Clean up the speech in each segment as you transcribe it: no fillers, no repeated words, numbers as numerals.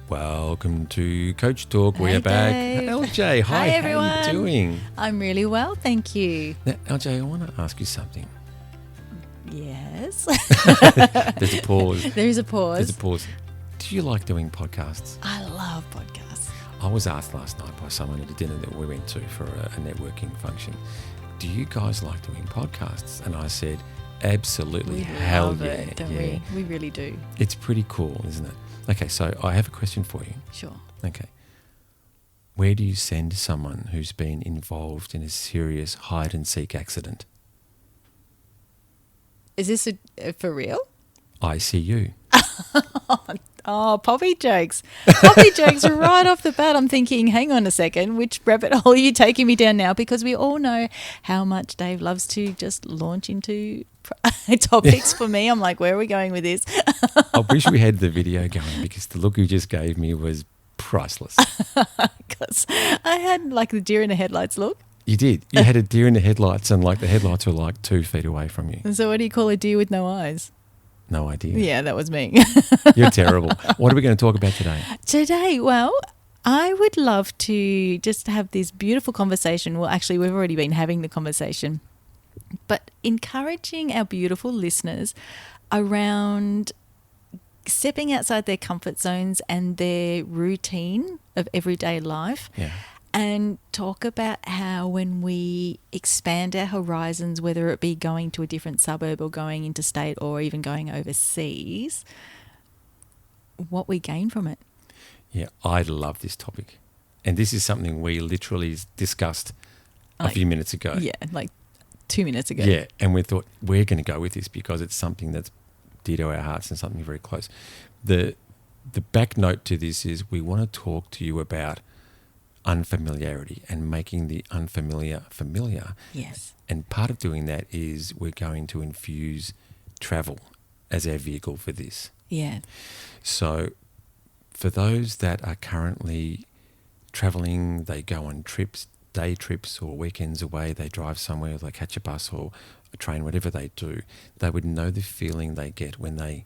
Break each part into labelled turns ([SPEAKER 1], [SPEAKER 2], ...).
[SPEAKER 1] Welcome to Coach Talk. We
[SPEAKER 2] Hey,
[SPEAKER 1] are back.
[SPEAKER 2] Dave.
[SPEAKER 1] LJ, hi,
[SPEAKER 2] everyone.
[SPEAKER 1] how are you doing?
[SPEAKER 2] I'm really well, thank you.
[SPEAKER 1] Now, LJ, I want to ask you something.
[SPEAKER 2] Yes.
[SPEAKER 1] There's a pause.
[SPEAKER 2] There is a pause.
[SPEAKER 1] There's a pause. Do you like doing podcasts?
[SPEAKER 2] I love podcasts.
[SPEAKER 1] I was asked last night by someone at a dinner that we went to for a networking function, do you guys like doing podcasts? And I said, absolutely.
[SPEAKER 2] We
[SPEAKER 1] Hell
[SPEAKER 2] love
[SPEAKER 1] yeah.
[SPEAKER 2] it, don't
[SPEAKER 1] yeah.
[SPEAKER 2] we? We really do.
[SPEAKER 1] It's pretty cool, isn't it? Okay, so I have a question for you.
[SPEAKER 2] Sure.
[SPEAKER 1] Okay. Where do you send someone who's been involved in a serious hide and seek accident?
[SPEAKER 2] Is this for real?
[SPEAKER 1] ICU.
[SPEAKER 2] Oh, poppy jokes. Poppy jokes right off the bat. I'm thinking, hang on a second, which rabbit hole are you taking me down now? Because we all know how much Dave loves to just launch into topics for me. I'm like, where are we going with this?
[SPEAKER 1] I wish we had the video going because the look you just gave me was priceless.
[SPEAKER 2] Because I had like the deer in the headlights look.
[SPEAKER 1] You did. You had a deer in the headlights and like the headlights were like 2 feet away from you.
[SPEAKER 2] And so what do you call a deer with no eyes?
[SPEAKER 1] No idea.
[SPEAKER 2] Yeah, that was me.
[SPEAKER 1] You're terrible. What are we going to talk about today?
[SPEAKER 2] Today, well, I would love to just have this beautiful conversation. Well, actually, we've already been having the conversation, but encouraging our beautiful listeners around stepping outside their comfort zones and their routine of everyday life.
[SPEAKER 1] Yeah.
[SPEAKER 2] And talk about how when we expand our horizons, whether it be going to a different suburb or going interstate or even going overseas, what we gain from it.
[SPEAKER 1] Yeah, I love this topic. And this is something we literally discussed a
[SPEAKER 2] Like,
[SPEAKER 1] few minutes ago.
[SPEAKER 2] Yeah, like 2 minutes ago.
[SPEAKER 1] Yeah, and we thought we're going to go with this because it's something that's dear to our hearts and something very close. The back note to this is we want to talk to you about unfamiliarity and making the unfamiliar familiar.
[SPEAKER 2] Yes.
[SPEAKER 1] And part of doing that is we're going to infuse travel as our vehicle for this.
[SPEAKER 2] Yeah.
[SPEAKER 1] So for those that are currently traveling, they go on trips, day trips or weekends away, they drive somewhere, they catch a bus or a train, whatever they do, they would know the feeling they get when they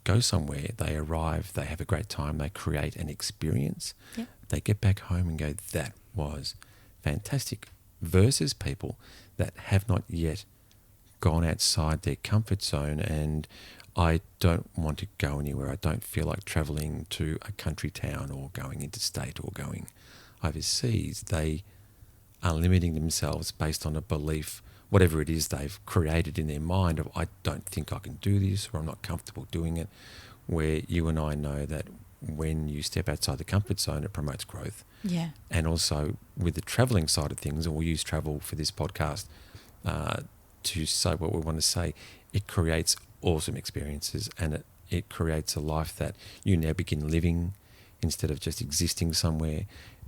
[SPEAKER 1] go somewhere, they arrive, they have a great time, they create an experience.
[SPEAKER 2] Yeah.
[SPEAKER 1] They get back home and go, that was fantastic, versus people that have not yet gone outside their comfort zone and I don't want to go anywhere. I don't feel like travelling to a country town or going interstate or going overseas. They are limiting themselves based on a belief, whatever it is they've created in their mind of I don't think I can do this or I'm not comfortable doing it, where you and I know that when you step outside the comfort zone, it promotes growth.
[SPEAKER 2] Yeah.
[SPEAKER 1] And also with the travelling side of things, and we'll use travel for this podcast to say what we want to say, it creates awesome experiences and it creates a life that you now begin living instead of just existing somewhere.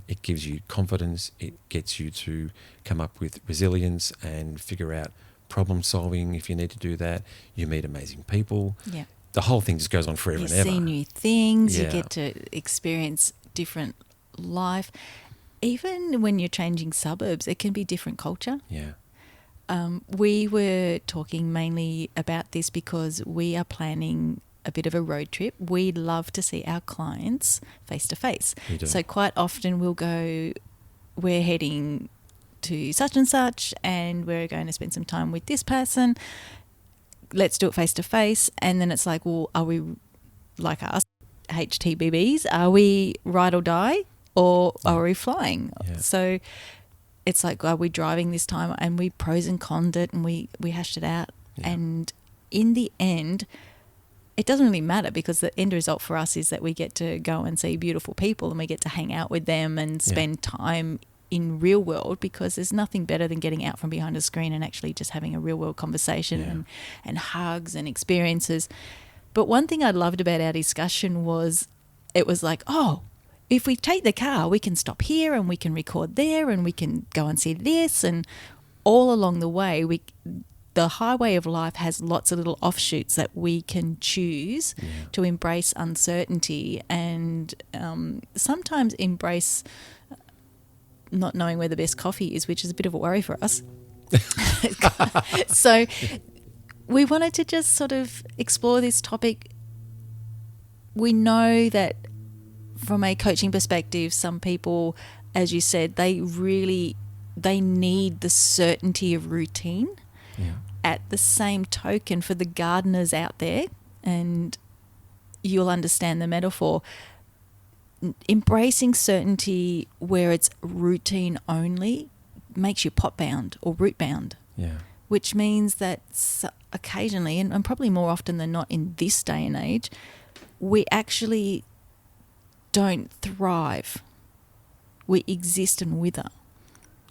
[SPEAKER 1] It gives you confidence. It gets you to come up with resilience and figure out problem solving if you need to do that. You meet amazing people.
[SPEAKER 2] Yeah.
[SPEAKER 1] The whole thing just goes on forever
[SPEAKER 2] You
[SPEAKER 1] and ever.
[SPEAKER 2] see new things.
[SPEAKER 1] Yeah.
[SPEAKER 2] You get to experience different life. Even when you're changing suburbs, it can be different culture.
[SPEAKER 1] Yeah.
[SPEAKER 2] We were talking mainly about this because we are planning a bit of a road trip. We love to see our clients face to face.
[SPEAKER 1] We do.
[SPEAKER 2] So quite often we'll go, we're heading to such and such and we're going to spend some time with this person. Let's do it face to face. And then it's like, well, are we like us, HTBBs? Are we ride or die or are we flying?
[SPEAKER 1] Yeah.
[SPEAKER 2] So it's like, are we driving this time? And we pros and conned it and we hashed it out.
[SPEAKER 1] Yeah.
[SPEAKER 2] And in the end, it doesn't really matter because the end result for us is that we get to go and see beautiful people and we get to hang out with them and spend time in real world, because there's nothing better than getting out from behind a screen and actually just having a real world conversation and hugs and experiences. But one thing I loved about our discussion was it was like, oh, if we take the car, we can stop here and we can record there and we can go and see this. And all along the way, the highway of life has lots of little offshoots that we can choose to embrace uncertainty and sometimes embrace not knowing where the best coffee is, which is a bit of a worry for us. So we wanted to just sort of explore this topic. We know that from a coaching perspective, some people, as you said, they need the certainty of routine.
[SPEAKER 1] Yeah.
[SPEAKER 2] At the same token, for the gardeners out there, and you'll understand the metaphor, embracing certainty where it's routine only makes you pot bound or root bound.
[SPEAKER 1] Yeah.
[SPEAKER 2] Which means that occasionally, and probably more often than not in this day and age, we actually don't thrive. We exist and wither.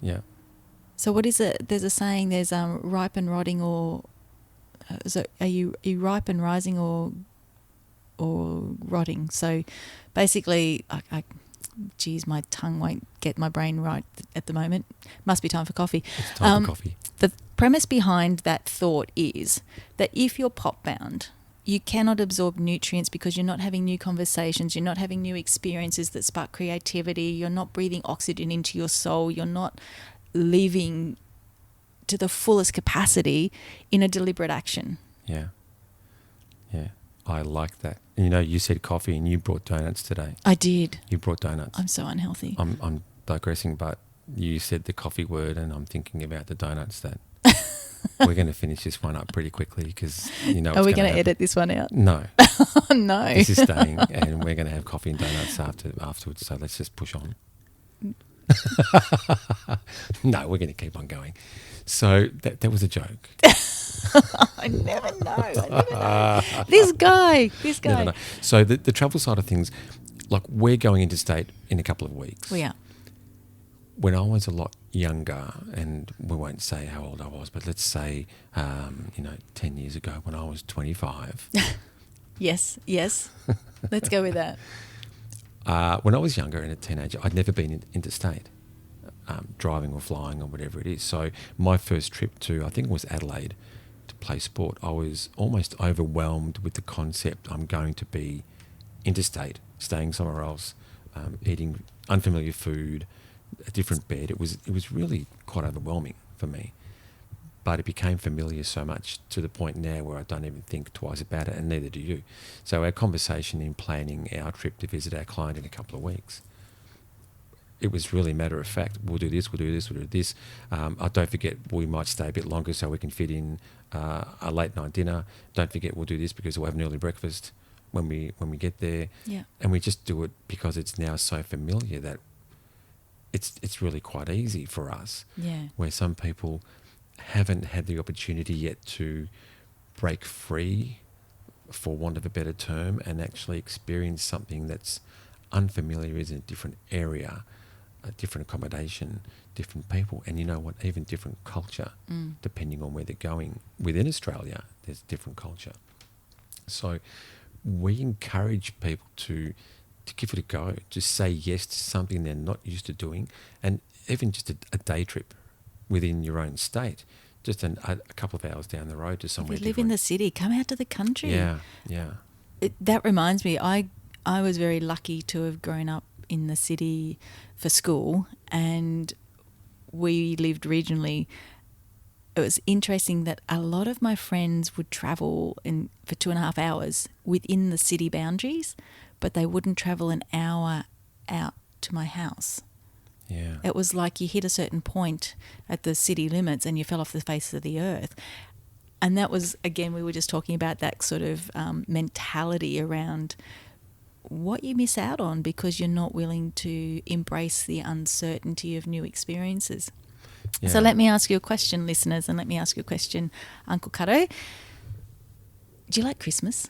[SPEAKER 1] Yeah.
[SPEAKER 2] So what is it? There's a saying, there's ripe and rotting, or so are you ripe and rising or rotting? So basically, geez, my tongue won't get my brain right at the moment. Must be time for coffee.
[SPEAKER 1] It's time for coffee.
[SPEAKER 2] The premise behind that thought is that if you're pot bound, you cannot absorb nutrients because you're not having new conversations, you're not having new experiences that spark creativity, you're not breathing oxygen into your soul, you're not living to the fullest capacity in a deliberate action.
[SPEAKER 1] Yeah. Yeah. I like that. You know, you said coffee and you brought donuts today.
[SPEAKER 2] I did.
[SPEAKER 1] You brought donuts.
[SPEAKER 2] I'm so unhealthy.
[SPEAKER 1] I'm digressing, but you said the coffee word and I'm thinking about the donuts that we're going to finish this one up pretty quickly because, you know,
[SPEAKER 2] are we going to edit this one out?
[SPEAKER 1] No.
[SPEAKER 2] Oh, no.
[SPEAKER 1] This is staying and we're going to have coffee and donuts afterwards. So let's just push on. No, we're going to keep on going. So that was a joke.
[SPEAKER 2] I never know. This guy.
[SPEAKER 1] No. So the travel side of things, like we're going interstate in a couple of weeks.
[SPEAKER 2] We are.
[SPEAKER 1] When I was a lot younger, and we won't say how old I was, but let's say, 10 years ago when I was 25.
[SPEAKER 2] Yes. Let's go with that.
[SPEAKER 1] When I was younger and a teenager, I'd never been interstate, driving or flying or whatever it is. So my first trip to, I think it was Adelaide, to play sport, I was almost overwhelmed with the concept I'm going to be interstate, staying somewhere else, eating unfamiliar food, a different bed. It was really quite overwhelming for me. But it became familiar so much to the point now where I don't even think twice about it, and neither do you. So our conversation in planning our trip to visit our client in a couple of weeks, it was really matter of fact. We'll do this, we'll do this, we'll do this. Don't forget, we might stay a bit longer so we can fit in a late night dinner. Don't forget, we'll do this because we'll have an early breakfast when we get there.
[SPEAKER 2] Yeah.
[SPEAKER 1] And we just do it because it's now so familiar that it's really quite easy for us.
[SPEAKER 2] Yeah.
[SPEAKER 1] Where some people haven't had the opportunity yet to break free, for want of a better term, and actually experience something that's unfamiliar, is in a different area, a different accommodation, different people, and you know what, even different culture, depending on where they're going. Within Australia, there's different culture. So we encourage people to give it a go, to say yes to something they're not used to doing, and even just a day trip within your own state, just a couple of hours down the road to somewhere
[SPEAKER 2] If you live
[SPEAKER 1] different.
[SPEAKER 2] in the city, come out to the country.
[SPEAKER 1] Yeah.
[SPEAKER 2] That reminds me, I was very lucky to have grown up in the city for school, and we lived regionally. It was interesting that a lot of my friends would travel for 2.5 hours within the city boundaries, but they wouldn't travel an hour out to my house.
[SPEAKER 1] Yeah.
[SPEAKER 2] It was like you hit a certain point at the city limits and you fell off the face of the earth. And that was, again, we were just talking about that sort of mentality around what you miss out on because you're not willing to embrace the uncertainty of new experiences.
[SPEAKER 1] Yeah.
[SPEAKER 2] So let me ask you a question, listeners, and let me ask you a question, Uncle Cutto. Do you like Christmas?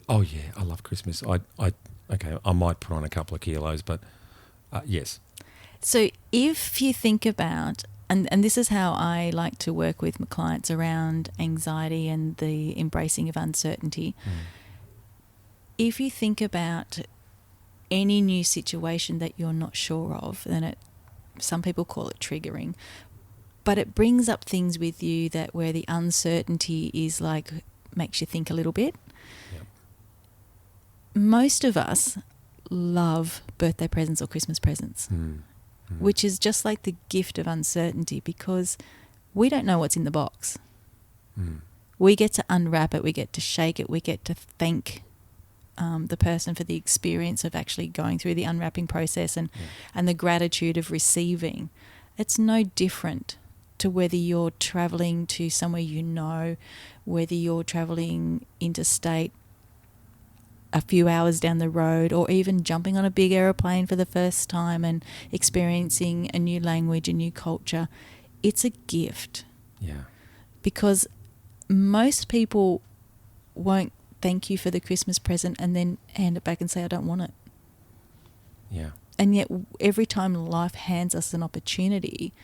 [SPEAKER 1] Oh yeah, I love Christmas. I might put on a couple of kilos, but yes.
[SPEAKER 2] So if you think about, and this is how I like to work with my clients around anxiety and the embracing of uncertainty. If you think about any new situation that you're not sure of, then some people call it triggering, but it brings up things with you that where the uncertainty is like makes you think a little bit.
[SPEAKER 1] Yep.
[SPEAKER 2] Most of us love birthday presents or Christmas presents. Which is just like the gift of uncertainty because we don't know what's in the box. We get to unwrap it, we get to shake it, we get to thank the person for the experience of actually going through the unwrapping process and the gratitude of receiving. It's no different to whether you're traveling to somewhere you know, whether you're traveling interstate a few hours down the road, or even jumping on a big aeroplane for the first time and experiencing a new language, a new culture. It's a gift.
[SPEAKER 1] Yeah.
[SPEAKER 2] Because most people won't thank you for the Christmas present and then hand it back and say, I don't want it.
[SPEAKER 1] Yeah.
[SPEAKER 2] And yet every time life hands us an opportunity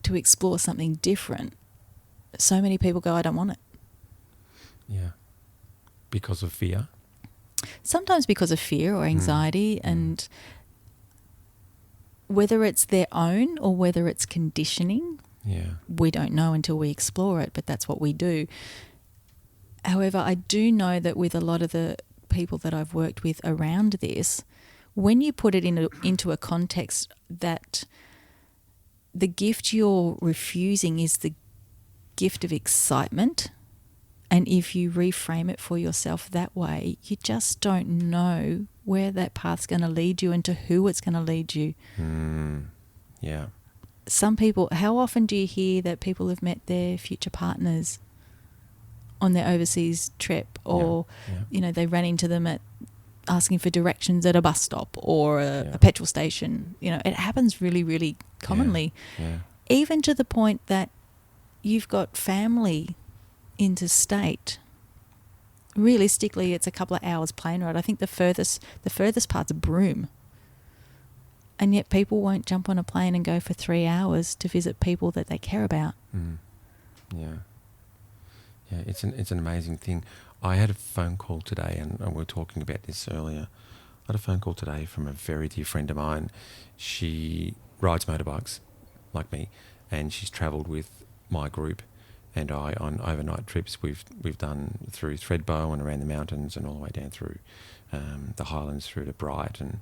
[SPEAKER 2] to explore something different, so many people go, I don't want it.
[SPEAKER 1] Yeah. Because of fear?
[SPEAKER 2] Sometimes because of fear or anxiety, and whether it's their own or whether it's conditioning, we don't know until we explore it, but that's what we do. However, I do know that with a lot of the people that I've worked with around this, when you put it into a context that the gift you're refusing is the gift of excitement, and if you reframe it for yourself that way, you just don't know where that path's going to lead you and to who it's going to lead you.
[SPEAKER 1] Yeah.
[SPEAKER 2] Some people, how often do you hear that people have met their future partners on their overseas trip, or you know, they ran into them at asking for directions at a bus stop or a petrol station? You know, it happens really, really commonly. Even to the point that you've got family interstate. Realistically, it's a couple of hours plane ride. I think the furthest part's Broome. And yet people won't jump on a plane and go for 3 hours to visit people that they care about.
[SPEAKER 1] Yeah, it's an amazing thing. I had a phone call today, and we were talking about this earlier. I had a phone call today from a very dear friend of mine. She rides motorbikes like me, and she's travelled with my group and I on overnight trips. We've done through Thredbo and around the mountains and all the way down through the Highlands through to Bright and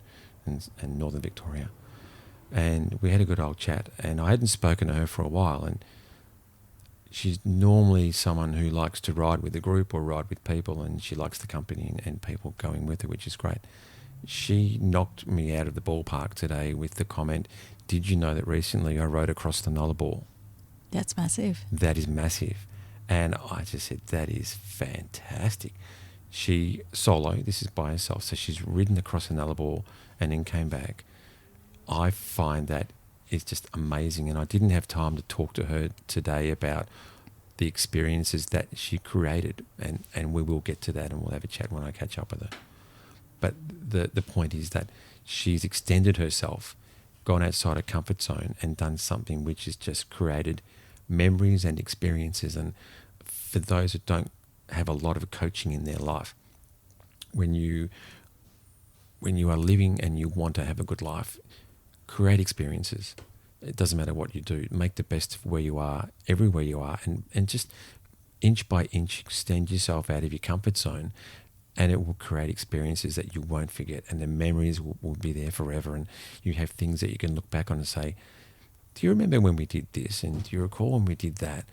[SPEAKER 1] northern Victoria. And we had a good old chat, and I hadn't spoken to her for a while, and she's normally someone who likes to ride with the group or ride with people, and she likes the company and people going with her, which is great. She knocked me out of the ballpark today with the comment, "Did you know that recently I rode across the Nullarbor?"
[SPEAKER 2] That's massive.
[SPEAKER 1] That is massive. And I just said, that is fantastic. She solo, this is by herself, so she's ridden across the Nullarbor and then came back. I find that is just amazing, and I didn't have time to talk to her today about the experiences that she created, and we will get to that, and we'll have a chat when I catch up with her. But the point is that she's extended herself, gone outside her comfort zone and done something which has just created memories and experiences. And for those that don't have a lot of coaching in their life, when you are living and you want to have a good life, create experiences. It doesn't matter what you do. Make the best of where you are, everywhere you are, and just inch by inch extend yourself out of your comfort zone, and it will create experiences that you won't forget, and the memories will be there forever, and you have things that you can look back on and say, do you remember when we did this, and do you recall when we did that?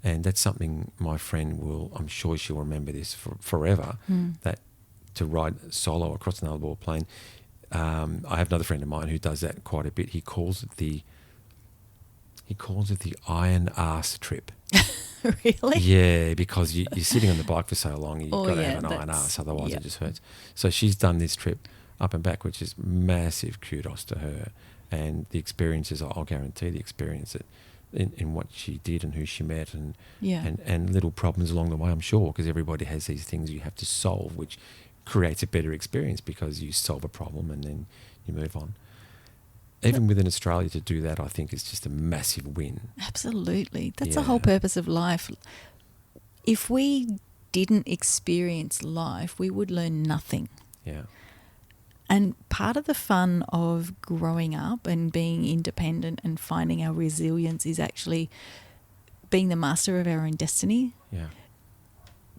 [SPEAKER 1] And that's something my friend will, I'm sure she'll remember this forever, that to ride solo across the Nullarbor Plain. I have another friend of mine who does that quite a bit. He calls it the iron ass trip.
[SPEAKER 2] Really?
[SPEAKER 1] Yeah, because you're sitting on the bike for so long, you've got to have an iron ass, otherwise it just hurts. So she's done this trip up and back, which is massive kudos to her. And the experiences, I'll guarantee the experience in what she did and who she met, and little problems along the way, I'm sure, because everybody has these things you have to solve, which creates a better experience because you solve a problem and then you move on. Even within Australia, to do that, I think is just a massive win.
[SPEAKER 2] Absolutely. That's the whole purpose of life. If we didn't experience life, we would learn nothing.
[SPEAKER 1] Yeah.
[SPEAKER 2] And part of the fun of growing up and being independent and finding our resilience is actually being the master of our own destiny.
[SPEAKER 1] Yeah.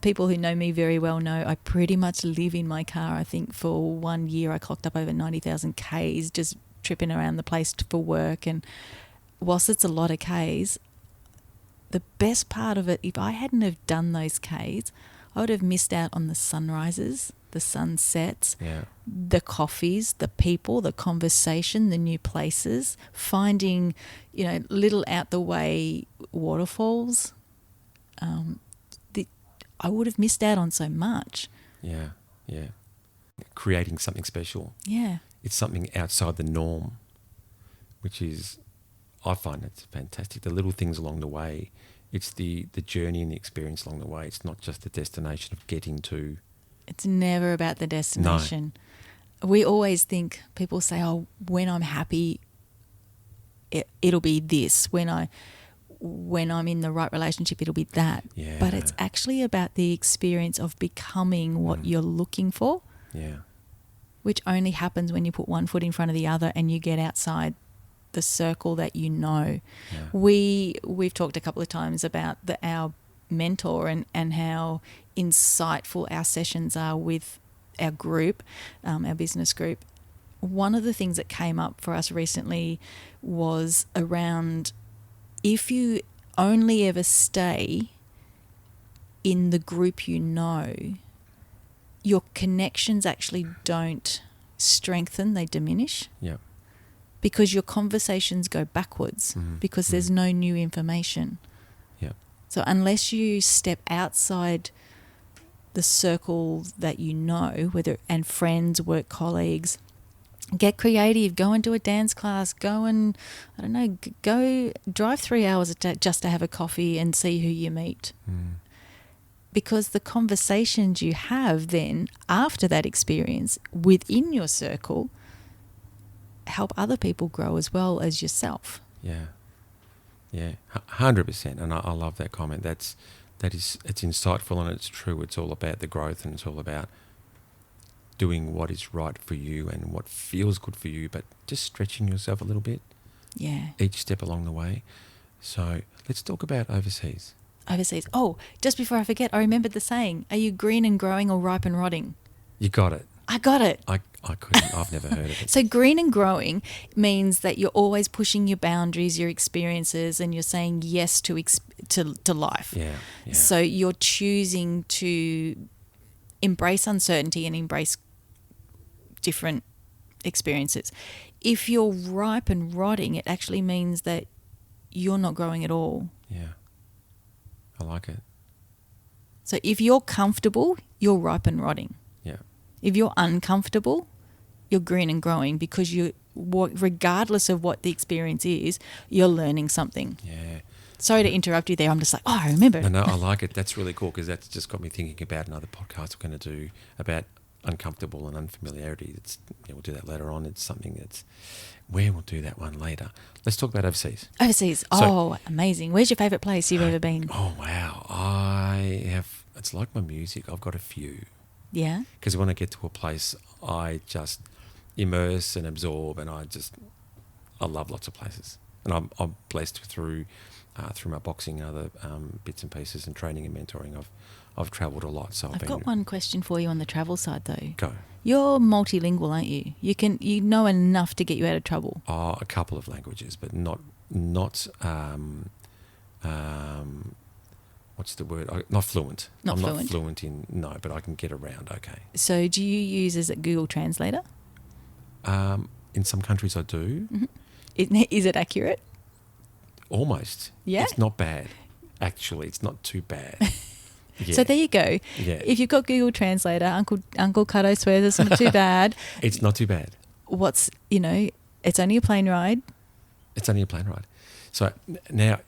[SPEAKER 2] People who know me very well know I pretty much live in my car. I think for 1 year I clocked up over 90,000 Ks just tripping around the place for work. And whilst it's a lot of Ks, the best part of it, if I hadn't have done those Ks, I would have missed out on the sunrises the sunsets,
[SPEAKER 1] Yeah.
[SPEAKER 2] the coffees, the people, the conversation, the new places, finding, little out the way waterfalls. I would have missed out on so much.
[SPEAKER 1] Yeah. Yeah. Creating something special.
[SPEAKER 2] Yeah.
[SPEAKER 1] It's something outside the norm, which is, I find it's fantastic. The little things along the way. It's the journey and the experience along the way. It's not just the destination of getting to.
[SPEAKER 2] It's never about the destination. No. We always think, people say, oh, when I'm happy, it'll be this. When I'm in the right relationship, it'll be that.
[SPEAKER 1] Yeah.
[SPEAKER 2] But it's actually about the experience of becoming what you're looking for.
[SPEAKER 1] Yeah.
[SPEAKER 2] Which only happens when you put one foot in front of the other and you get outside the circle that you know.
[SPEAKER 1] Yeah.
[SPEAKER 2] We've talked a couple of times about our mentor and how insightful our sessions are with our group, our business group. One of the things that came up for us recently was around, if you only ever stay in the group you know, your connections actually don't strengthen, they diminish.
[SPEAKER 1] Yeah.
[SPEAKER 2] Because your conversations go backwards because there's no new information.
[SPEAKER 1] Yeah.
[SPEAKER 2] So unless you step outside the circle that you know, and friends, work colleagues, get creative, go and do a dance class, go drive 3 hours just to have a coffee and see who you meet. Because the conversations you have then after that experience within your circle help other people grow as well as yourself.
[SPEAKER 1] Yeah. Yeah. 100%. And I love that comment. It's insightful and it's true. It's all about the growth and it's all about doing what is right for you and what feels good for you, but just stretching yourself a little bit.
[SPEAKER 2] Yeah.
[SPEAKER 1] Each step along the way. So let's talk about overseas.
[SPEAKER 2] Overseas. Oh, just before I forget, I remembered the saying, are you green and growing or ripe and rotting?
[SPEAKER 1] You got it.
[SPEAKER 2] I got it.
[SPEAKER 1] I couldn't. I've never heard of it.
[SPEAKER 2] So green and growing means that you're always pushing your boundaries, your experiences, and you're saying yes to life.
[SPEAKER 1] Yeah, yeah.
[SPEAKER 2] So you're choosing to embrace uncertainty and embrace different experiences. If you're ripe and rotting, it actually means that you're not growing at all.
[SPEAKER 1] Yeah. I like it.
[SPEAKER 2] So if you're comfortable, you're ripe and rotting.
[SPEAKER 1] Yeah.
[SPEAKER 2] If you're uncomfortable, you're green and growing because regardless of what the experience is, you're learning something.
[SPEAKER 1] Yeah.
[SPEAKER 2] Sorry to interrupt you there. I'm just like, I remember.
[SPEAKER 1] No, I like it. That's really cool because that's just got me thinking about another podcast we're going to do about uncomfortable and unfamiliarity. We'll do that later on. It's something we'll do that one later. Let's talk about overseas.
[SPEAKER 2] Overseas. Amazing. Where's your favourite place you've ever been?
[SPEAKER 1] Oh, wow. It's like my music. I've got a few.
[SPEAKER 2] Yeah?
[SPEAKER 1] Because when I get to a place, I just immerse and absorb and I love lots of places. And I'm blessed through my boxing and other bits and pieces and training and mentoring. I've travelled a lot. So
[SPEAKER 2] I've got one question for you on the travel side though.
[SPEAKER 1] Go.
[SPEAKER 2] You're multilingual, aren't you? You know enough to get you out of trouble.
[SPEAKER 1] Oh, a couple of languages, but not what's the word? Not fluent.
[SPEAKER 2] Not fluent.
[SPEAKER 1] Not fluent in but I can get around okay.
[SPEAKER 2] So do you use as a Google Translator?
[SPEAKER 1] In some countries I do.
[SPEAKER 2] Mm-hmm. Is it accurate?
[SPEAKER 1] Almost.
[SPEAKER 2] Yeah.
[SPEAKER 1] It's not bad. Actually, it's not too bad. Yeah.
[SPEAKER 2] So there you go.
[SPEAKER 1] Yeah.
[SPEAKER 2] If you've got Google Translator, Uncle Cutto swears it's not too bad.
[SPEAKER 1] It's not too bad.
[SPEAKER 2] It's only a plane ride.
[SPEAKER 1] It's only a plane ride. So now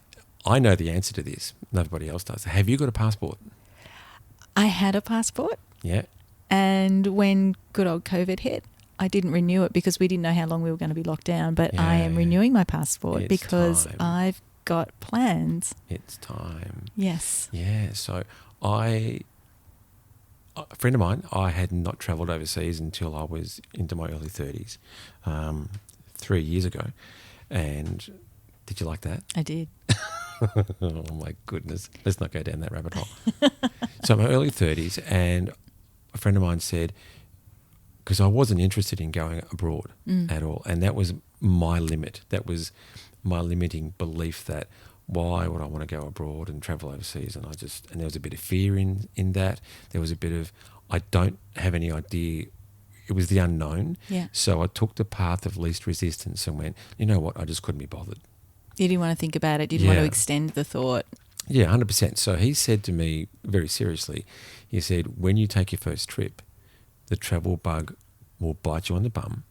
[SPEAKER 1] I know the answer to this. Nobody else does. Have you got a passport?
[SPEAKER 2] I had a passport.
[SPEAKER 1] Yeah.
[SPEAKER 2] And when good old COVID hit, I didn't renew it because we didn't know how long we were going to be locked down. But I am renewing my passport because I've got plans.
[SPEAKER 1] It's time.
[SPEAKER 2] Yes.
[SPEAKER 1] Yeah. So a friend of mine, I had not travelled overseas until I was into my early 30s, 3 years ago. And did you like that?
[SPEAKER 2] I did.
[SPEAKER 1] Oh, my goodness. Let's not go down that rabbit hole. So my early 30s, and a friend of mine said, because I wasn't interested in going abroad at all, and that was my limit. That was my limiting belief that why would I want to go abroad and travel overseas? And there was a bit of fear in that. There was a bit of, I don't have any idea. It was the unknown.
[SPEAKER 2] Yeah.
[SPEAKER 1] So I took the path of least resistance and went, you know what, I just couldn't be bothered.
[SPEAKER 2] You didn't want to think about it. You didn't want to
[SPEAKER 1] Yeah.
[SPEAKER 2] extend the thought.
[SPEAKER 1] Yeah, 100%. So he said to me very seriously, he said, when you take your first trip, the travel bug will bite you on the bum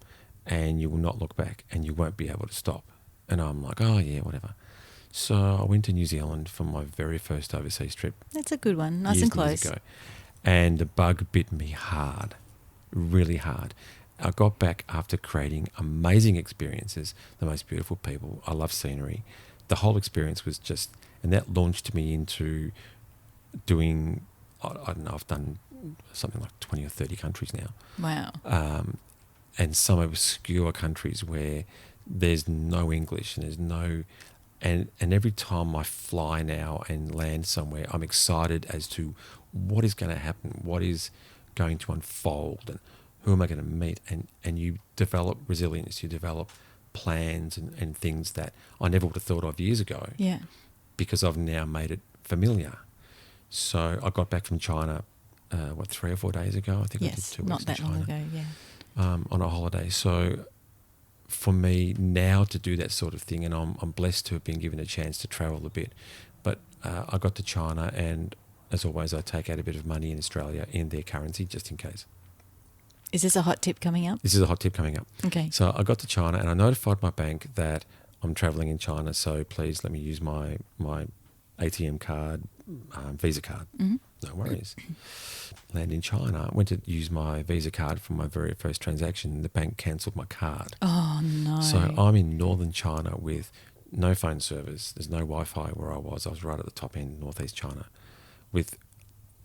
[SPEAKER 1] and you will not look back and you won't be able to stop. And I'm like, oh, yeah, whatever. So I went to New Zealand for my very first overseas trip.
[SPEAKER 2] That's a good one. Nice
[SPEAKER 1] years
[SPEAKER 2] and
[SPEAKER 1] and years
[SPEAKER 2] close.
[SPEAKER 1] ago. And the bug bit me hard, really hard. I got back after creating amazing experiences, the most beautiful people. I love scenery. The whole experience was just, and that launched me into doing, I don't know, I've done something like 20 or 30 countries now.
[SPEAKER 2] Wow.
[SPEAKER 1] And some obscure countries where there's no English and there's no, and every time I fly now and land somewhere, I'm excited as to what is going to happen, what is going to unfold, and who am I going to meet? And you develop resilience, you develop plans and things that I never would have thought of years ago.
[SPEAKER 2] Yeah.
[SPEAKER 1] Because I've now made it familiar. So I got back from China, 3 or 4 days ago? I think I did
[SPEAKER 2] Yes.
[SPEAKER 1] 2 weeks
[SPEAKER 2] Not
[SPEAKER 1] in
[SPEAKER 2] that
[SPEAKER 1] China.
[SPEAKER 2] long ago. Yeah.
[SPEAKER 1] On a holiday. So for me now to do that sort of thing, and I'm blessed to have been given a chance to travel a bit, but I got to China, and as always I take out a bit of money in Australia in their currency just in case.
[SPEAKER 2] Is this a hot tip coming up?
[SPEAKER 1] This is a hot tip coming up.
[SPEAKER 2] Okay.
[SPEAKER 1] So I got to China and I notified my bank that I'm travelling in China, so please let me use my ATM card, Visa card.
[SPEAKER 2] Mm-hmm.
[SPEAKER 1] No worries. Land in China. Went to use my Visa card for my very first transaction. The bank cancelled my card.
[SPEAKER 2] Oh, no.
[SPEAKER 1] So I'm in northern China with no phone service. There's no Wi-Fi where I was. I was right at the top end, northeast China, with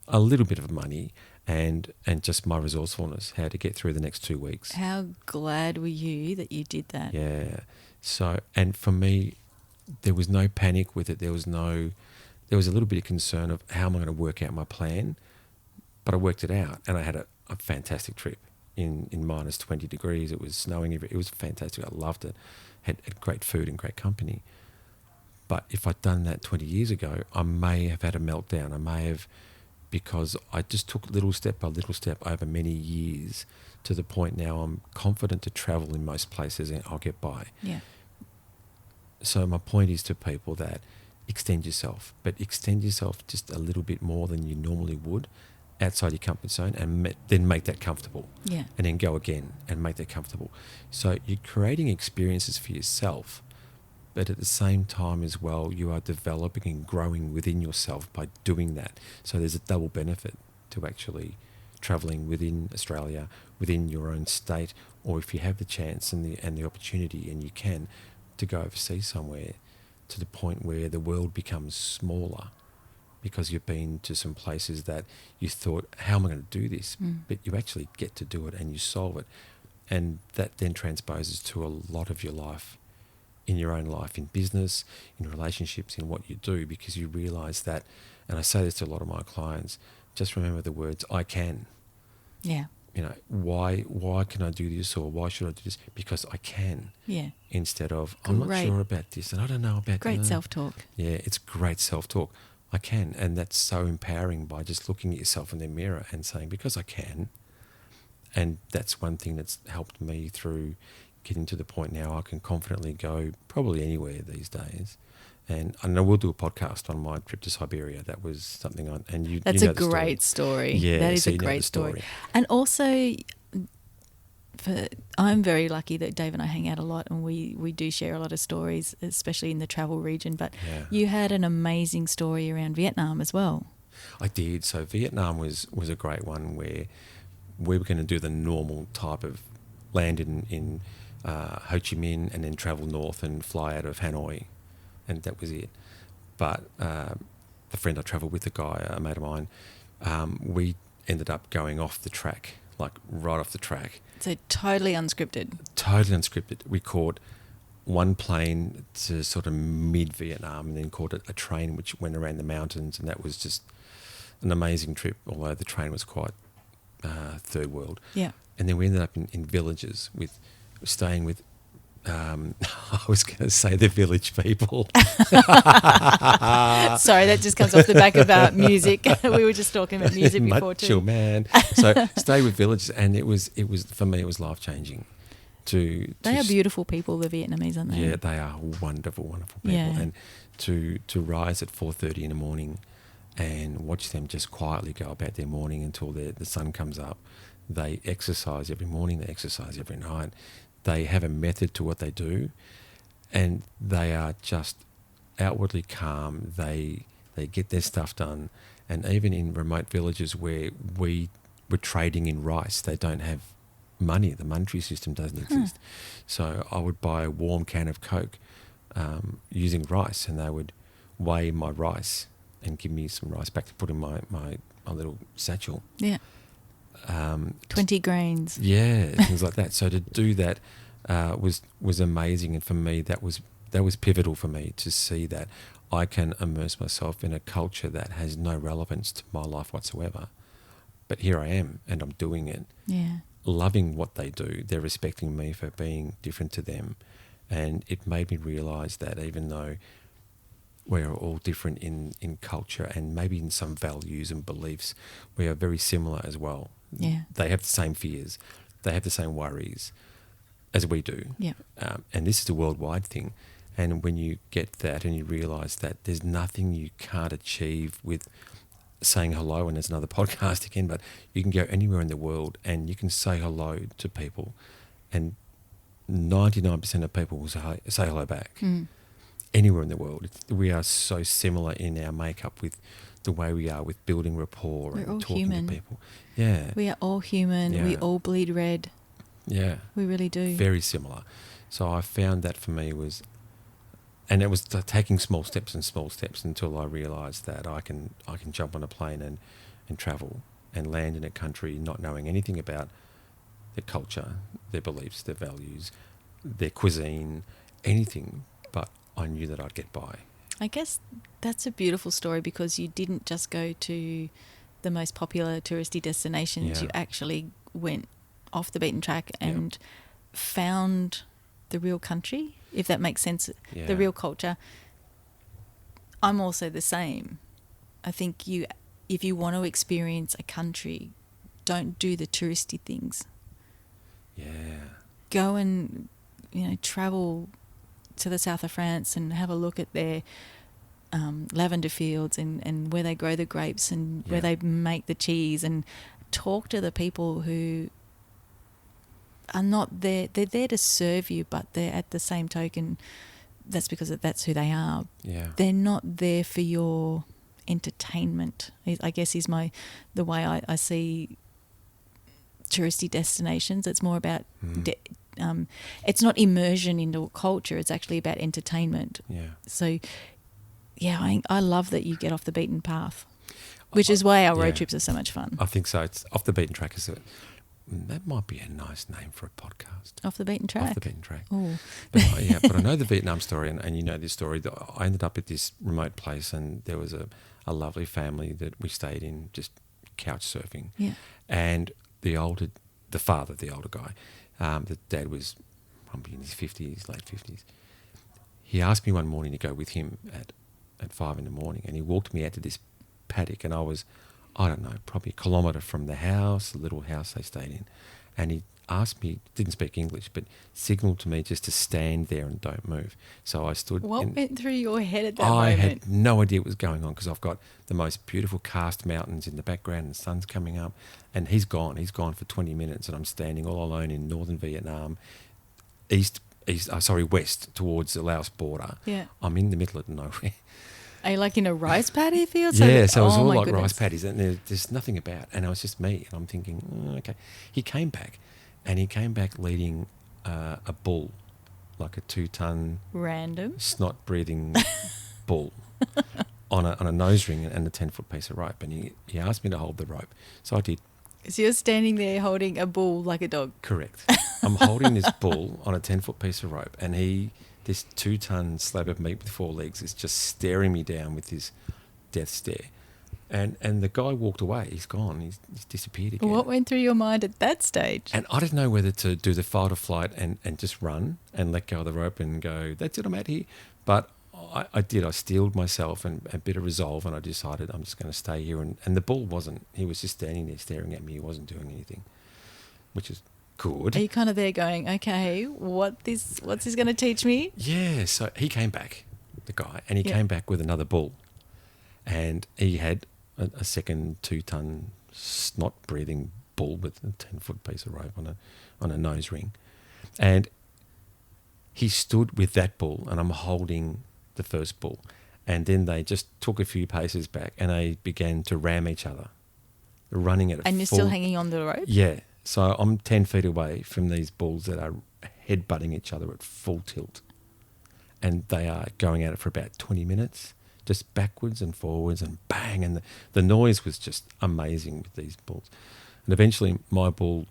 [SPEAKER 1] a little bit of money and just my resourcefulness, how to get through the next 2 weeks.
[SPEAKER 2] How glad were you that you did that?
[SPEAKER 1] Yeah. So, and for me, there was no panic with it. There was a little bit of concern of how am I going to work out my plan, but I worked it out and I had a fantastic trip in minus 20 degrees. It was snowing. It was fantastic. I loved it. Had great food and great company. But if I'd done that 20 years ago, I may have had a meltdown. I may have, because I just took little step by little step over many years to the point now I'm confident to travel in most places and I'll get by.
[SPEAKER 2] Yeah.
[SPEAKER 1] So my point is to people that extend yourself, but extend yourself just a little bit more than you normally would outside your comfort zone, and then make that comfortable.
[SPEAKER 2] Yeah.
[SPEAKER 1] And then go again and make that comfortable. So you're creating experiences for yourself, but at the same time as well, you are developing and growing within yourself by doing that. So there's a double benefit to actually travelling within Australia, within your own state, or if you have the chance and the opportunity and you can, to go overseas somewhere to the point where the world becomes smaller because you've been to some places that you thought, how am I going to do this? But you actually get to do it and you solve it. And that then transposes to a lot of your life, in your own life, in business, in relationships, in what you do, because you realise that, and I say this to a lot of my clients, just remember the words, I can.
[SPEAKER 2] Yeah.
[SPEAKER 1] You know, why can I do this, or why should I do this? Because I can.
[SPEAKER 2] Yeah.
[SPEAKER 1] Instead of, I'm not
[SPEAKER 2] Great.
[SPEAKER 1] sure about this and I don't know about
[SPEAKER 2] Great
[SPEAKER 1] that.
[SPEAKER 2] self-talk.
[SPEAKER 1] Yeah, it's great self-talk. I can. And that's so empowering by just looking at yourself in the mirror and saying, because I can. And that's one thing that's helped me through getting to the point now I can confidently go probably anywhere these days. And I know we'll do a podcast on my trip to Siberia. That was something on, and you.
[SPEAKER 2] That's
[SPEAKER 1] you know
[SPEAKER 2] a
[SPEAKER 1] the story.
[SPEAKER 2] great story.
[SPEAKER 1] Yeah,
[SPEAKER 2] that is
[SPEAKER 1] so
[SPEAKER 2] a
[SPEAKER 1] you know
[SPEAKER 2] great
[SPEAKER 1] the
[SPEAKER 2] story. And also, I'm very lucky that Dave and I hang out a lot, and we do share a lot of stories, especially in the travel region. But
[SPEAKER 1] Yeah.
[SPEAKER 2] you had an amazing story around Vietnam as well.
[SPEAKER 1] I did. So Vietnam was a great one where we were going to do the normal type of land in Ho Chi Minh and then travel north and fly out of Hanoi, and that was it. But the friend I travelled with, the guy, a mate of mine, we ended up going off the track, like right off the track.
[SPEAKER 2] So totally unscripted.
[SPEAKER 1] Totally unscripted. We caught one plane to sort of mid-Vietnam and then caught a train which went around the mountains, and that was just an amazing trip, although the train was quite third world.
[SPEAKER 2] Yeah.
[SPEAKER 1] And then we ended up in villages staying with I was going to say the village people.
[SPEAKER 2] Sorry, that just comes off the back of our music. We were just talking about music before too.
[SPEAKER 1] Macho man. So stay with villages, and it was for me, it was life changing.
[SPEAKER 2] They are beautiful people, the Vietnamese, aren't they?
[SPEAKER 1] Yeah, they are wonderful, wonderful people.
[SPEAKER 2] Yeah.
[SPEAKER 1] And to rise at 4:30 in the morning and watch them just quietly go about their morning until the sun comes up. They exercise every morning. They exercise every night. They have a method to what they do, and they are just outwardly calm. They get their stuff done, and even in remote villages where we're trading in rice, they don't have money. The monetary system doesn't exist. So I would buy a warm can of Coke using rice, and they would weigh my rice and give me some rice back to put in my little satchel.
[SPEAKER 2] Yeah. 20 grains.
[SPEAKER 1] Yeah, things like that. So to do that was amazing, and for me that was pivotal for me to see that I can immerse myself in a culture that has no relevance to my life whatsoever. But here I am, and I'm doing it.
[SPEAKER 2] Yeah.
[SPEAKER 1] Loving what they do. They're respecting me for being different to them, and it made me realise that even though we are all different in culture and maybe in some values and beliefs, we are very similar as well.
[SPEAKER 2] Yeah.
[SPEAKER 1] They have the same fears. They have the same worries as we do.
[SPEAKER 2] Yeah.
[SPEAKER 1] And this is a worldwide thing. And when you get that and you realise that there's nothing you can't achieve with saying hello, and there's another podcast again, but you can go anywhere in the world and you can say hello to people, and 99% of people will say hello back. Anywhere in the world. We are so similar in our makeup with the way we are with building rapport.
[SPEAKER 2] We're
[SPEAKER 1] and
[SPEAKER 2] all
[SPEAKER 1] talking
[SPEAKER 2] human.
[SPEAKER 1] to people. Yeah.
[SPEAKER 2] We are all human.
[SPEAKER 1] Yeah.
[SPEAKER 2] We all bleed red.
[SPEAKER 1] Yeah.
[SPEAKER 2] We really do.
[SPEAKER 1] Very similar. So I found that for me was, and it was taking small steps until I realised that I can jump on a plane and travel and land in a country not knowing anything about their culture, their beliefs, their values, their cuisine, anything, but I knew that I'd get by.
[SPEAKER 2] I guess that's a beautiful story, because you didn't just go to the most popular touristy destinations.
[SPEAKER 1] Yeah.
[SPEAKER 2] You actually went off the beaten track and found the real country, if that makes sense, the real culture. I'm also the same. I think if you want to experience a country, don't do the touristy things.
[SPEAKER 1] Yeah.
[SPEAKER 2] Go and, travel to the south of France and have a look at their lavender fields and where they grow the grapes and where they make the cheese, and talk to the people who are not there. They're there to serve you, but they're at the same token, that's because that's who they are.
[SPEAKER 1] Yeah.
[SPEAKER 2] They're not there for your entertainment, I guess, is the way I see touristy destinations. It's more about it's not immersion into a culture, it's actually about entertainment.
[SPEAKER 1] Yeah.
[SPEAKER 2] So I love that you get off the beaten path, which is why our road trips are so much fun.
[SPEAKER 1] I think so. It's off the beaten track. That might be a nice name for a podcast.
[SPEAKER 2] Off the beaten track.
[SPEAKER 1] Off the beaten track.
[SPEAKER 2] Oh.
[SPEAKER 1] But I know the Vietnam story, and you know this story. I ended up at this remote place, and there was a lovely family that we stayed in, just couch surfing.
[SPEAKER 2] Yeah.
[SPEAKER 1] And the father, the older guy, the dad was probably in his 50s, late 50s. He asked me one morning to go with him at 5 in the morning, and he walked me out to this paddock, and I was, I don't know, probably a kilometre from the house, the little house they stayed in. And he asked me, didn't speak English, but signalled to me just to stand there and don't move. So I stood.
[SPEAKER 2] What went through your head at that moment?
[SPEAKER 1] I had no idea what was going on, because I've got the most beautiful karst mountains in the background, and the sun's coming up, and he's gone. He's gone for 20 minutes, and I'm standing all alone in northern Vietnam, west towards the Laos border.
[SPEAKER 2] Yeah.
[SPEAKER 1] I'm in the middle of nowhere.
[SPEAKER 2] Are you like in a rice paddy field?
[SPEAKER 1] So it was all like rice paddies, and there's nothing about, and it was just me, and I'm thinking, okay. He came back leading a bull, like a 2-ton
[SPEAKER 2] random
[SPEAKER 1] snot-breathing bull on a nose ring and a 10-foot piece of rope, and he asked me to hold the rope, so I did.
[SPEAKER 2] So you're standing there holding a bull like a dog?
[SPEAKER 1] Correct. I'm holding this bull on a 10-foot piece of rope, and this 2-ton slab of meat with 4 legs is just staring me down with his death stare. And the guy walked away. He's gone. He's disappeared again.
[SPEAKER 2] What went through your mind at that stage?
[SPEAKER 1] And I didn't know whether to do the fight or flight and just run and let go of the rope and go, that's it, I'm out here. But I did. I steeled myself and a bit of resolve, and I decided I'm just going to stay here. And the bull wasn't. He was just standing there staring at me. He wasn't doing anything, which is good.
[SPEAKER 2] Are you kind of there going, okay, what's this going to teach me?
[SPEAKER 1] Yeah. So he came back, the guy, and he
[SPEAKER 2] Yeah.
[SPEAKER 1] came back with another bull. And he had a second 2-ton snot-breathing bull with a 10-foot piece of rope on a nose ring. And he stood with that bull, and I'm holding the first bull. And then they just took a few paces back, and they began to ram each other, running at a
[SPEAKER 2] And you're still hanging on the rope?
[SPEAKER 1] Yeah. So I'm 10 feet away from these bulls that are headbutting each other at full tilt. And they are going at it for about 20 minutes. Just backwards and forwards and bang. And the noise was just amazing with these bulls. And eventually my bull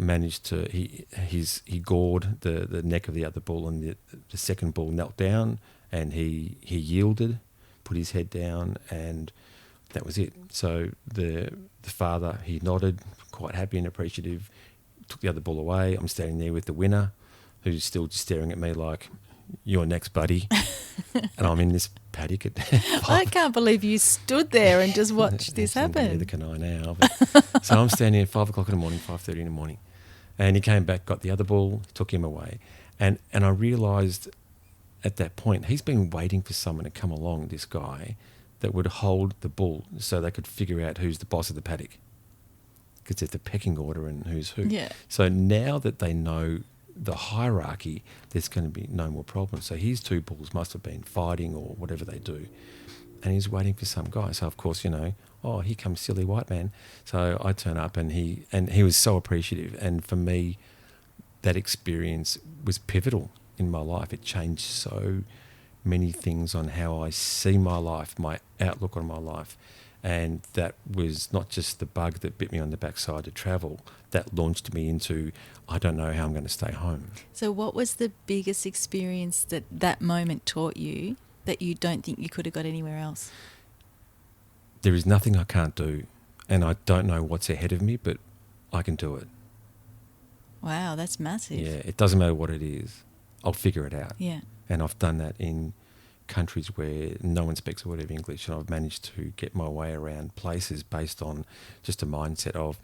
[SPEAKER 1] managed to, he gored the neck of the other bull, and the second bull knelt down, and he yielded, put his head down, and that was it. So the father, he nodded, quite happy and appreciative, took the other bull away. I'm standing there with the winner, who's still just staring at me like, you're next, buddy. And I'm in this paddock at
[SPEAKER 2] I can't believe you stood there and just watched this happen.
[SPEAKER 1] Neither can I now. But, so I'm standing at 5 o'clock in the morning, 5:30 in the morning. And he came back, got the other bull, took him away. And I realised at that point, he's been waiting for someone to come along, this guy, that would hold the bull so they could figure out who's the boss of the paddock. Because there's the pecking order and who's who.
[SPEAKER 2] Yeah.
[SPEAKER 1] So now that they know the hierarchy, there's going to be no more problems. So his two bulls must have been fighting or whatever they do. And he's waiting for some guy. So, of course, oh, here comes silly white man. So I turn up, and he was so appreciative. And for me, that experience was pivotal in my life. It changed so many things on how I see my life, my outlook on my life. And that was not just the bug that bit me on the backside to travel, that launched me into, I don't know how I'm going to stay home.
[SPEAKER 2] So what was the biggest experience that moment taught you that you don't think you could have got anywhere else?
[SPEAKER 1] There is nothing I can't do, and I don't know what's ahead of me, but I can do it.
[SPEAKER 2] Wow, that's massive.
[SPEAKER 1] Yeah, it doesn't matter what it is. I'll figure it out.
[SPEAKER 2] Yeah.
[SPEAKER 1] And I've done that in countries where no one speaks a word of English, and I've managed to get my way around places based on just a mindset of,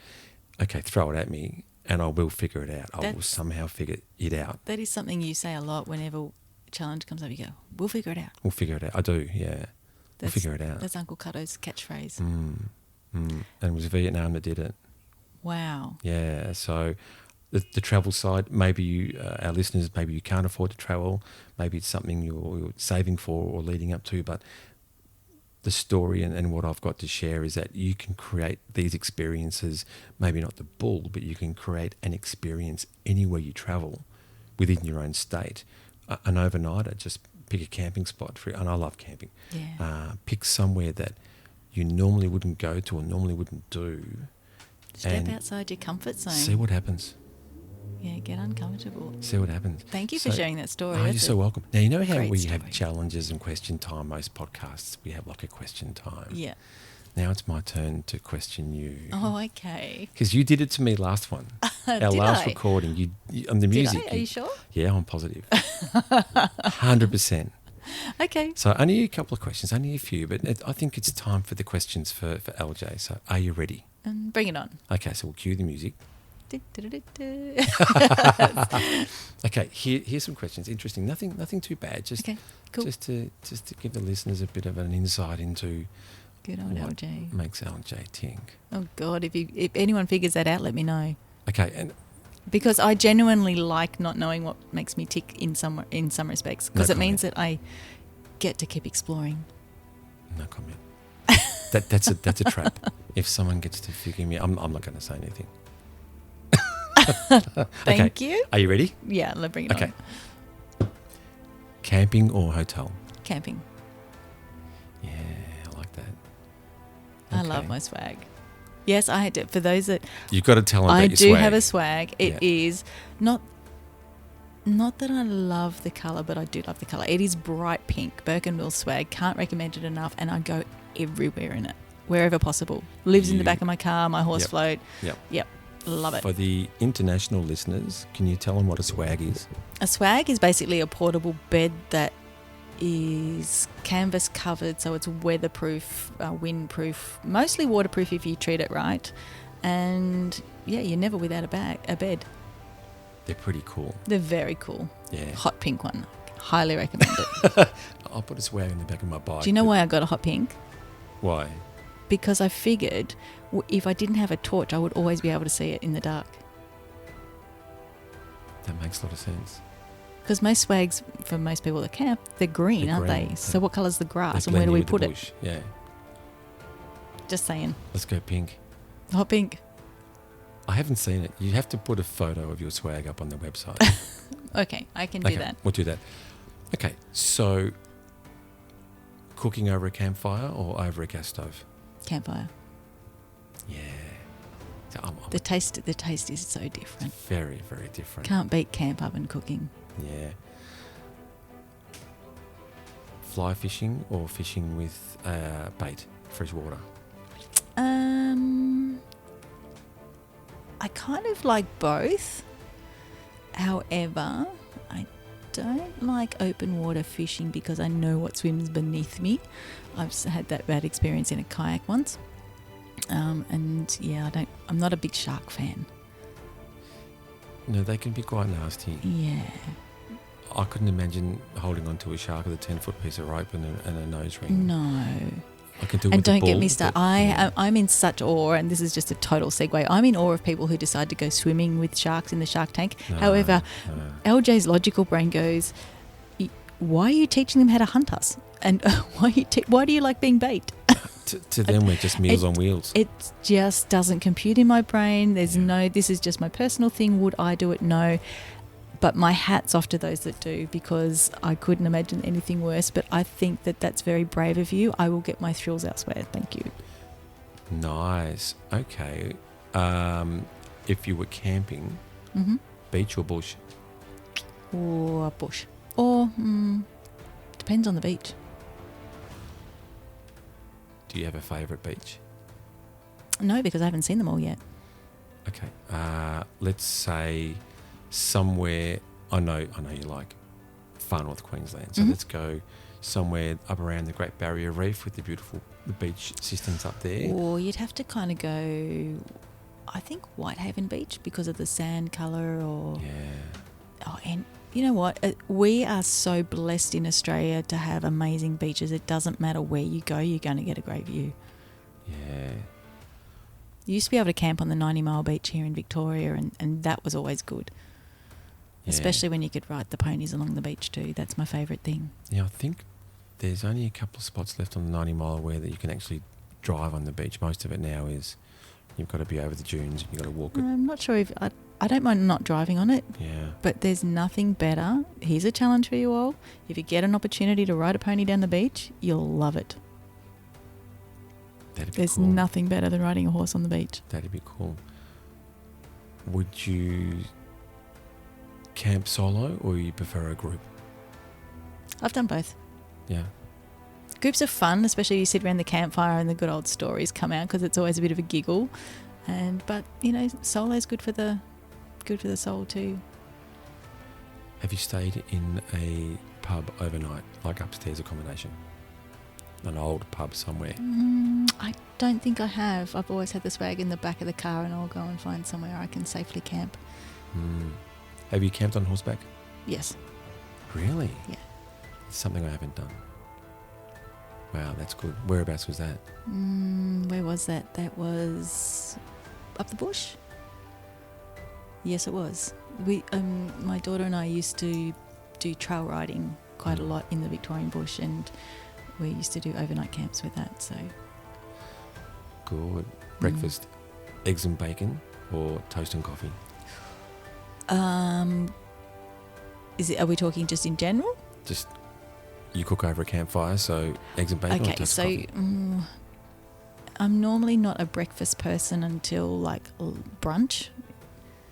[SPEAKER 1] okay, throw it at me and I will figure it out. I will somehow figure it out.
[SPEAKER 2] That is something you say a lot whenever a challenge comes up. You go, we'll figure it out.
[SPEAKER 1] We'll figure it out. I do, yeah. We'll figure it out.
[SPEAKER 2] That's Uncle Cutto's catchphrase.
[SPEAKER 1] And it was Vietnam that did it.
[SPEAKER 2] Wow.
[SPEAKER 1] Yeah, so the travel side, maybe you, our listeners, maybe you can't afford to travel, maybe it's something you're saving for or leading up to, but the story and what I've got to share is that you can create these experiences, maybe not the bull, but you can create an experience anywhere you travel within your own state. An overnighter, just pick a camping spot, and I love camping.
[SPEAKER 2] Yeah.
[SPEAKER 1] Pick somewhere that you normally wouldn't go to or normally wouldn't do.
[SPEAKER 2] Step outside your comfort zone.
[SPEAKER 1] See what happens.
[SPEAKER 2] Yeah, get uncomfortable.
[SPEAKER 1] See what happens.
[SPEAKER 2] Thank you for sharing that story.
[SPEAKER 1] Oh, you're so welcome. Now, you know how we
[SPEAKER 2] story.
[SPEAKER 1] have challenges and question time, most podcasts, we have like a question time.
[SPEAKER 2] Yeah.
[SPEAKER 1] Now it's my turn to question you.
[SPEAKER 2] Oh, okay.
[SPEAKER 1] Because you did it to me last one. Our last recording. You on the music.
[SPEAKER 2] Did I? Are you sure?
[SPEAKER 1] Yeah, I'm positive. 100%.
[SPEAKER 2] Okay.
[SPEAKER 1] So only a couple of questions, only a few, but I think it's time for the questions for LJ. So are you ready?
[SPEAKER 2] Bring it on.
[SPEAKER 1] Okay, so we'll cue the music.
[SPEAKER 2] Du-du-du-du-du.
[SPEAKER 1] Okay, here's some questions. Interesting. Nothing too bad. Just
[SPEAKER 2] Okay, cool.
[SPEAKER 1] Just to give the listeners a bit of an insight into
[SPEAKER 2] Good old
[SPEAKER 1] what
[SPEAKER 2] LJ.
[SPEAKER 1] makes LJ tick.
[SPEAKER 2] Oh God, if anyone figures that out, let me know.
[SPEAKER 1] Okay, and
[SPEAKER 2] Because I genuinely like not knowing what makes me tick in some respects, because it means that I get to keep exploring.
[SPEAKER 1] no comment. That's a trap. If someone gets to figure me, I'm not going to say anything.
[SPEAKER 2] Thank you.
[SPEAKER 1] Are you ready?
[SPEAKER 2] Yeah, let's bring it on.
[SPEAKER 1] Okay. Camping or hotel?
[SPEAKER 2] Camping.
[SPEAKER 1] Yeah, I like that.
[SPEAKER 2] I love my swag. Yes, I had to. For those that
[SPEAKER 1] You've got to tell them about
[SPEAKER 2] I
[SPEAKER 1] your
[SPEAKER 2] do
[SPEAKER 1] swag.
[SPEAKER 2] have a swag. It is not that I love the colour, but I do love the colour. It is bright pink. Birkenmill swag. Can't recommend it enough, and I go everywhere in it wherever possible. Lives in the back of my car, my horse
[SPEAKER 1] Yep.
[SPEAKER 2] float.
[SPEAKER 1] Yep.
[SPEAKER 2] Yep. Love it.
[SPEAKER 1] For the international listeners, can you tell them what a swag is?
[SPEAKER 2] A swag is basically a portable bed that is canvas covered, so it's weatherproof, windproof, mostly waterproof if you treat it right. And yeah, you're never without a bed.
[SPEAKER 1] They're pretty cool.
[SPEAKER 2] They're very cool.
[SPEAKER 1] Yeah.
[SPEAKER 2] Hot pink one. Highly recommend it.
[SPEAKER 1] I'll put a swag in the back of my bike.
[SPEAKER 2] Do you know why I got a hot pink?
[SPEAKER 1] Why?
[SPEAKER 2] Because I figured if I didn't have a torch, I would always be able to see it in the dark.
[SPEAKER 1] That makes a lot of sense.
[SPEAKER 2] Because most swags, for most people that camp, they're green,
[SPEAKER 1] They're
[SPEAKER 2] aren't
[SPEAKER 1] green,
[SPEAKER 2] they?
[SPEAKER 1] yeah.
[SPEAKER 2] So what colour's the grass
[SPEAKER 1] They
[SPEAKER 2] and where
[SPEAKER 1] blend
[SPEAKER 2] do
[SPEAKER 1] in
[SPEAKER 2] we
[SPEAKER 1] with the
[SPEAKER 2] put it?
[SPEAKER 1] bush. Yeah.
[SPEAKER 2] Just saying.
[SPEAKER 1] Let's go pink.
[SPEAKER 2] Hot pink.
[SPEAKER 1] I haven't seen it. You have to put a photo of your swag up on the website.
[SPEAKER 2] Okay, I can do that.
[SPEAKER 1] We'll do that. Okay, so cooking over a campfire or over a gas stove?
[SPEAKER 2] Campfire.
[SPEAKER 1] Yeah. So I'm
[SPEAKER 2] The taste is so different.
[SPEAKER 1] very, very different.
[SPEAKER 2] Can't beat camp oven cooking.
[SPEAKER 1] Yeah. Fly fishing or fishing with bait, fresh water?
[SPEAKER 2] I kind of like both. However, I don't like open water fishing because I know what swims beneath me. I've had that bad experience in a kayak once. And yeah, I'm not a big shark fan.
[SPEAKER 1] No, they can be quite nasty.
[SPEAKER 2] Yeah.
[SPEAKER 1] I couldn't imagine holding onto a shark with a 10-foot piece of rope and a nose ring.
[SPEAKER 2] No.
[SPEAKER 1] I can do it
[SPEAKER 2] And
[SPEAKER 1] with the
[SPEAKER 2] don't get
[SPEAKER 1] bull,
[SPEAKER 2] me started.
[SPEAKER 1] but, yeah.
[SPEAKER 2] I'm in such awe, and this is just a total segue. I'm in awe of people who decide to go swimming with sharks in the shark tank.
[SPEAKER 1] No,
[SPEAKER 2] However,
[SPEAKER 1] no.
[SPEAKER 2] LJ's logical brain goes, why are you teaching them how to hunt us? And why do you like being bait?
[SPEAKER 1] To them, we're just meals on wheels.
[SPEAKER 2] It just doesn't compute in my brain. There's this is just my personal thing. Would I do it? No. But my hat's off to those that do, because I couldn't imagine anything worse. But I think that that's very brave of you. I will get my thrills elsewhere. Thank you.
[SPEAKER 1] Nice. Okay. If you were camping, beach or bush?
[SPEAKER 2] Or bush. Or depends on the beach.
[SPEAKER 1] Do you have a favourite beach?
[SPEAKER 2] No, because I haven't seen them all yet.
[SPEAKER 1] Okay. Let's say somewhere. I know you like far north Queensland, so let's go somewhere up around the Great Barrier Reef with the beach systems up there.
[SPEAKER 2] Or you'd have to kind of go, I think, Whitehaven Beach because of the sand colour. Or and you know what? We are so blessed in Australia to have amazing beaches. It doesn't matter where you go, you're going to get a great view.
[SPEAKER 1] Yeah.
[SPEAKER 2] You used to be able to camp on the 90-mile beach here in Victoria, and that was always good.
[SPEAKER 1] Yeah.
[SPEAKER 2] Especially when you could ride the ponies along the beach too. That's my favourite thing.
[SPEAKER 1] Yeah, I think there's only a couple of spots left on the 90 mile where that you can actually drive on the beach. Most of it now is you've got to be over the dunes. You've got to walk it.
[SPEAKER 2] I'm not sure if I don't mind not driving on it.
[SPEAKER 1] Yeah.
[SPEAKER 2] But there's nothing better. Here's a challenge for you all. If you get an opportunity to ride a pony down the beach, you'll love it.
[SPEAKER 1] That'd be
[SPEAKER 2] There's
[SPEAKER 1] cool.
[SPEAKER 2] nothing better than riding a horse on the beach.
[SPEAKER 1] That'd be cool. Would you camp solo or you prefer a group?
[SPEAKER 2] I've done both.
[SPEAKER 1] Yeah.
[SPEAKER 2] Groups are fun, especially you sit around the campfire and the good old stories come out because it's always a bit of a giggle. But solo is good for the soul too.
[SPEAKER 1] Have you stayed in a pub overnight, like upstairs accommodation? An old pub somewhere?
[SPEAKER 2] I don't think I have. I've always had the swag in the back of the car, and I'll go and find somewhere I can safely camp.
[SPEAKER 1] Have you camped on horseback?
[SPEAKER 2] Yes.
[SPEAKER 1] Really?
[SPEAKER 2] Yeah.
[SPEAKER 1] It's something I haven't done. Wow, that's good. Whereabouts was that?
[SPEAKER 2] Where was that? That was up the bush. Yes, it was. We, my daughter and I used to do trail riding quite a lot in the Victorian bush, and we used to do overnight camps with that. So
[SPEAKER 1] Good. Breakfast, eggs and bacon or toast and coffee?
[SPEAKER 2] are we talking just in general?
[SPEAKER 1] Just, you cook over a campfire, so eggs and bacon or
[SPEAKER 2] Okay,
[SPEAKER 1] toast
[SPEAKER 2] so
[SPEAKER 1] and coffee?
[SPEAKER 2] I'm normally not a breakfast person until like brunch,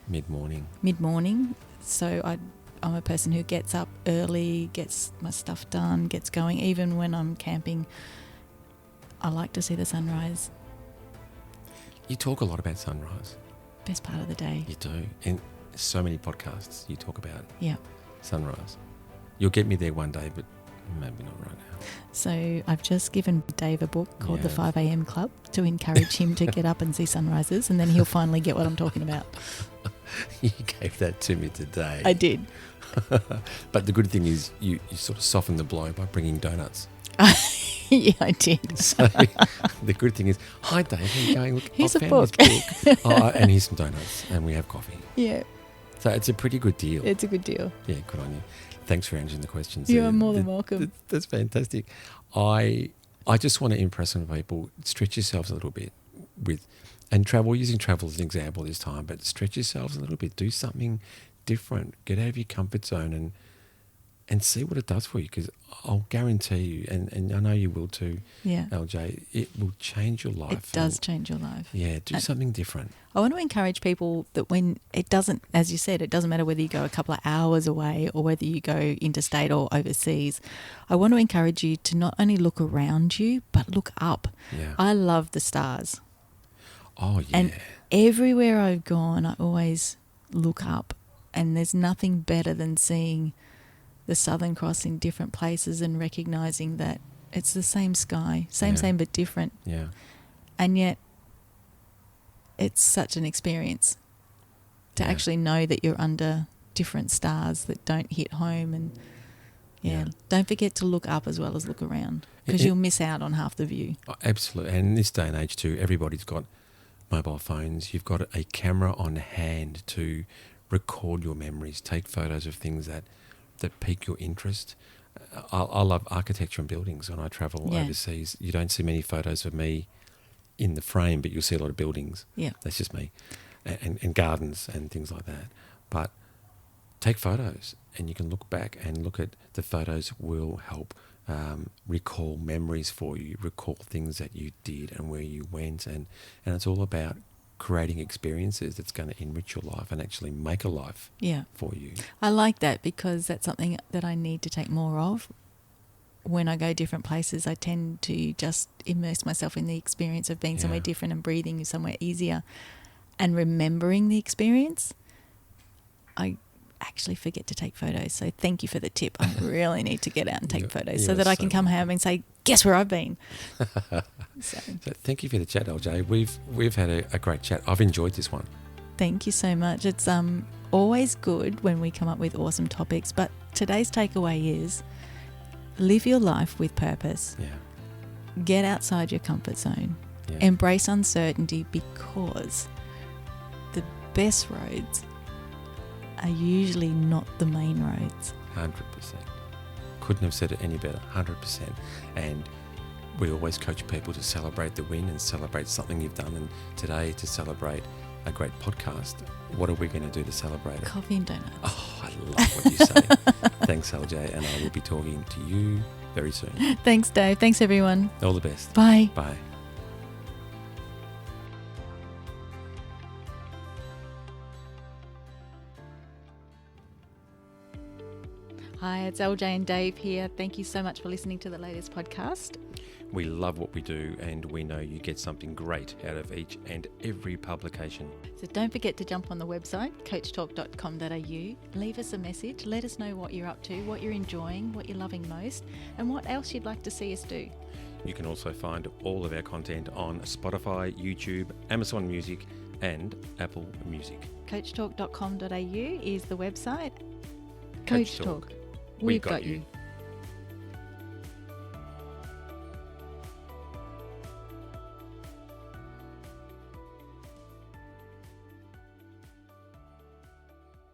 [SPEAKER 1] Mid-morning.
[SPEAKER 2] So I'm a person who gets up early, gets my stuff done, gets going. Even when I'm camping, I like to see the sunrise.
[SPEAKER 1] You talk a lot about sunrise.
[SPEAKER 2] Best part of the day.
[SPEAKER 1] You do. In so many podcasts, you talk about
[SPEAKER 2] Yeah.
[SPEAKER 1] sunrise. You'll get me there one day, but maybe not right now.
[SPEAKER 2] So I've just given Dave a book called The
[SPEAKER 1] Yeah.
[SPEAKER 2] 5 a.m. Club to encourage him to get up and see sunrises, and then he'll finally get what I'm talking about.
[SPEAKER 1] You gave that to me today.
[SPEAKER 2] I did.
[SPEAKER 1] But the good thing is you sort of soften the blow by bringing donuts.
[SPEAKER 2] Yeah, I did.
[SPEAKER 1] So the good thing is, hi Dave, how you going? Look,
[SPEAKER 2] Here's
[SPEAKER 1] I
[SPEAKER 2] a
[SPEAKER 1] found
[SPEAKER 2] book.
[SPEAKER 1] this book. And here's some donuts, and we have coffee.
[SPEAKER 2] Yeah,
[SPEAKER 1] So it's a pretty good deal.
[SPEAKER 2] it's a good deal.
[SPEAKER 1] Yeah, good on you. Thanks for answering the questions.
[SPEAKER 2] You are more than welcome.
[SPEAKER 1] That's fantastic. I just want to impress on people, stretch yourselves a little bit and travel, using travel as an example this time, but stretch yourselves a little bit. Do something different. Get out of your comfort zone and see what it does for you, because I'll guarantee you, and I know you will too,
[SPEAKER 2] Yeah.
[SPEAKER 1] LJ, it will change your life.
[SPEAKER 2] It does change your life.
[SPEAKER 1] Yeah, do something different.
[SPEAKER 2] I want to encourage people that when it doesn't, as you said, it doesn't matter whether you go a couple of hours away or whether you go interstate or overseas. I want to encourage you to not only look around you, but look up.
[SPEAKER 1] Yeah.
[SPEAKER 2] I love the stars.
[SPEAKER 1] Oh, yeah.
[SPEAKER 2] And everywhere I've gone, I always look up. And there's nothing better than seeing the Southern Cross in different places and recognising that it's the same sky, same but different.
[SPEAKER 1] Yeah.
[SPEAKER 2] And yet it's such an experience to actually know that you're under different stars that don't hit home. And don't forget to look up as well as look around, because you'll miss out on half the view.
[SPEAKER 1] Oh, absolutely. And in this day and age too, everybody's got mobile phones. You've got a camera on hand to record your memories, take photos of things that pique your interest. I love architecture and buildings. When I travel overseas, you don't see many photos of me in the frame, but you'll see a lot of buildings.
[SPEAKER 2] Yeah.
[SPEAKER 1] That's just me. And gardens and things like that. But take photos, and you can look back and look at the photos will help recall memories for you, recall things that you did and where you went. And it's all about creating experiences that's going to enrich your life and actually make a life for you.
[SPEAKER 2] I like that, because that's something that I need to take more of. When I go different places, I tend to just immerse myself in the experience of being somewhere different and breathing somewhere easier and remembering the experience. I actually forget to take photos. So thank you for the tip. I really need to get out and take photos so that I can come home and say, guess where I've been. So
[SPEAKER 1] thank you for the chat, LJ. We've had a great chat. I've enjoyed this one.
[SPEAKER 2] Thank you so much. It's always good when we come up with awesome topics, but today's takeaway is live your life with purpose.
[SPEAKER 1] Yeah.
[SPEAKER 2] Get outside your comfort zone.
[SPEAKER 1] Yeah.
[SPEAKER 2] Embrace uncertainty, because the best roads are usually not the main roads.
[SPEAKER 1] 100%. Couldn't have said it any better. 100%. And we always coach people to celebrate the win and celebrate something you've done. And today, to celebrate a great podcast, what are we going to do to celebrate it?
[SPEAKER 2] Coffee and donuts.
[SPEAKER 1] Oh, I love what you say. Thanks, LJ. And I will be talking to you very soon.
[SPEAKER 2] Thanks, Dave. Thanks, everyone.
[SPEAKER 1] All the best.
[SPEAKER 2] Bye.
[SPEAKER 1] Bye.
[SPEAKER 2] Hi, it's LJ and Dave here. Thank you so much for listening to the latest podcast.
[SPEAKER 1] We love what we do, and we know you get something great out of each and every publication.
[SPEAKER 2] So don't forget to jump on the website, coachtalk.com.au. Leave us a message. Let us know what you're up to, what you're enjoying, what you're loving most, and what else you'd like to see us do.
[SPEAKER 1] You can also find all of our content on Spotify, YouTube, Amazon Music, and Apple Music.
[SPEAKER 2] Coachtalk.com.au is the website.
[SPEAKER 1] Coach Talk.
[SPEAKER 2] We've got you.